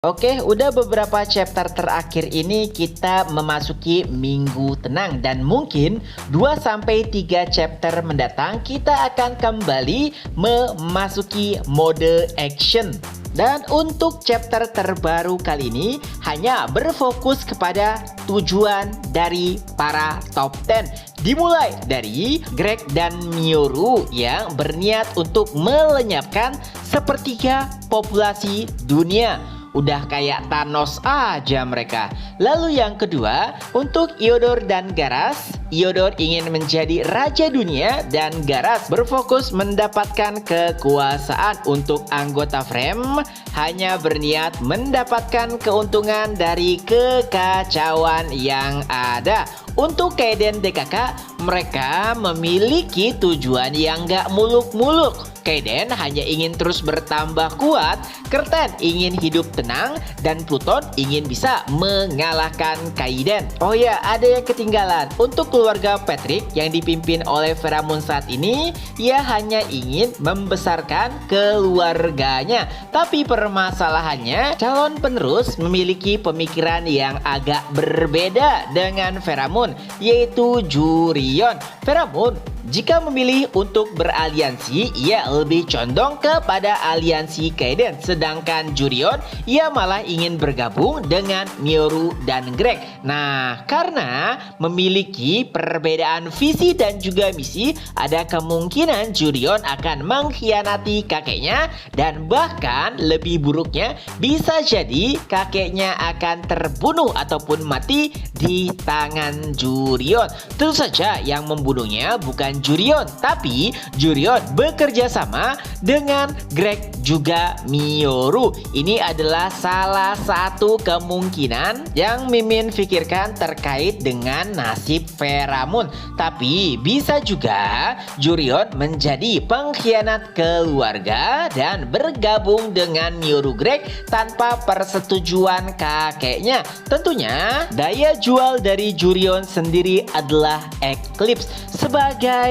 Oke, udah beberapa chapter terakhir ini kita memasuki minggu tenang dan mungkin 2-3 chapter mendatang kita akan kembali memasuki mode action. Dan untuk chapter terbaru kali ini hanya berfokus kepada tujuan dari para top 10. Dimulai dari Greg dan Miyuru yang berniat untuk melenyapkan sepertiga populasi dunia. Udah kayak Thanos aja mereka. Lalu yang kedua, untuk Iodor dan Garas. Iodor ingin menjadi raja dunia dan Garas berfokus mendapatkan kekuasaan. Untuk anggota Frame hanya berniat mendapatkan keuntungan dari kekacauan yang ada. Untuk Kaiden DKK, mereka memiliki tujuan yang gak muluk-muluk. Kaiden hanya ingin terus bertambah kuat, Kerten ingin hidup tenang, dan Pluton ingin bisa mengalahkan Kaiden. Oh ya, ada yang ketinggalan. Untuk keluarga Patrick yang dipimpin oleh Pheromone saat ini, ia hanya ingin membesarkan keluarganya. Tapi permasalahannya, calon penerus memiliki pemikiran yang agak berbeda dengan Pheromone, yaitu Jurion. Pheromone jika memilih untuk beraliansi, ia lebih condong kepada aliansi Kaiden. Sedangkan Jurion, ia malah ingin bergabung dengan Miyuru dan Greg. Nah, karena memiliki perbedaan visi dan juga misi, ada kemungkinan Jurion akan mengkhianati kakeknya. Dan bahkan lebih buruknya, bisa jadi kakeknya akan terbunuh ataupun mati di tangan Jurion. Tentu saja yang membunuhnya bukan Jurion, tapi Jurion bekerja sama dengan Greg juga Miyuru. Ini adalah salah satu kemungkinan yang Mimin pikirkan terkait dengan nasib Pheromone. Tapi bisa juga Jurion menjadi pengkhianat keluarga dan bergabung dengan Miyuru Greg tanpa persetujuan kakeknya. Tentunya daya jual dari Jurion sendiri adalah Eclipse sebagai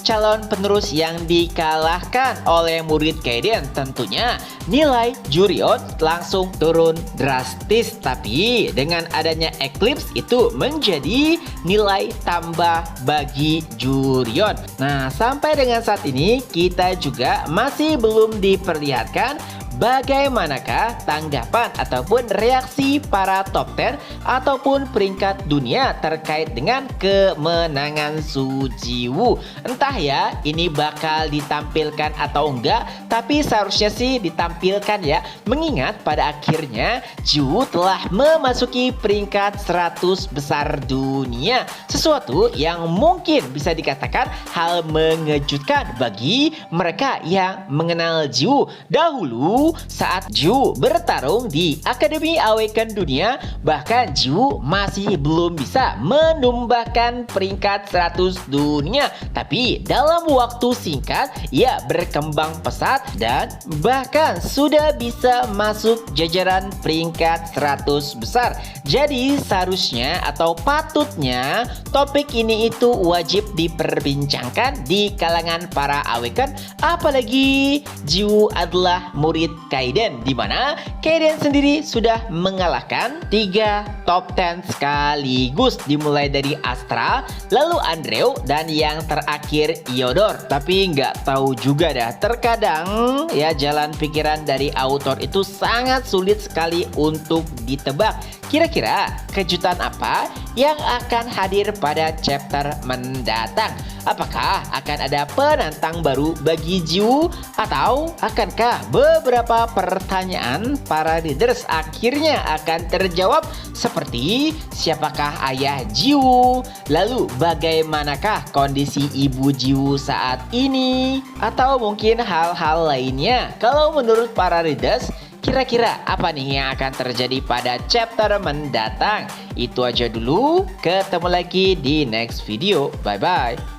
calon penerus yang dikalahkan oleh murid Kaiden. Tentunya nilai Jurion langsung turun drastis, tapi dengan adanya Eclipse itu menjadi nilai tambah bagi Jurion. Nah, sampai dengan saat ini kita juga masih belum diperlihatkan bagaimanakah tanggapan ataupun reaksi para top 10 ataupun peringkat dunia terkait dengan kemenangan Sujiwoo. Entah ya ini bakal ditampilkan atau enggak, tapi seharusnya sih ditampilkan ya, mengingat pada akhirnya Jiwoo telah memasuki peringkat 100 besar dunia. Sesuatu yang mungkin bisa dikatakan hal mengejutkan bagi mereka yang mengenal Jiwoo. Dahulu saat Jiwoo bertarung di Akademi Awaken Dunia, bahkan Jiwoo masih belum bisa menumbahkan peringkat 100 dunia. Tapi dalam waktu singkat ia berkembang pesat dan bahkan sudah bisa masuk jajaran peringkat 100 besar. Jadi seharusnya atau patutnya topik ini itu wajib diperbincangkan di kalangan para Awaken, apalagi Jiwoo adalah murid Kaiden, di mana Kaiden sendiri sudah mengalahkan 3 top 10 sekaligus, dimulai dari Astra, lalu Andreu, dan yang terakhir Iodor. Tapi nggak tahu juga dah, terkadang ya jalan pikiran dari autor itu sangat sulit sekali untuk ditebak. Kira-kira kejutan apa yang akan hadir pada chapter mendatang? Apakah akan ada penantang baru bagi Jiwoo, atau akankah beberapa pertanyaan para readers akhirnya akan terjawab, seperti siapakah ayah Jiwoo, lalu bagaimanakah kondisi ibu Jiwoo saat ini, atau mungkin hal-hal lainnya. Kalau menurut para readers, kira-kira apa nih yang akan terjadi pada chapter mendatang? Itu aja dulu, ketemu lagi di next video. Bye-bye.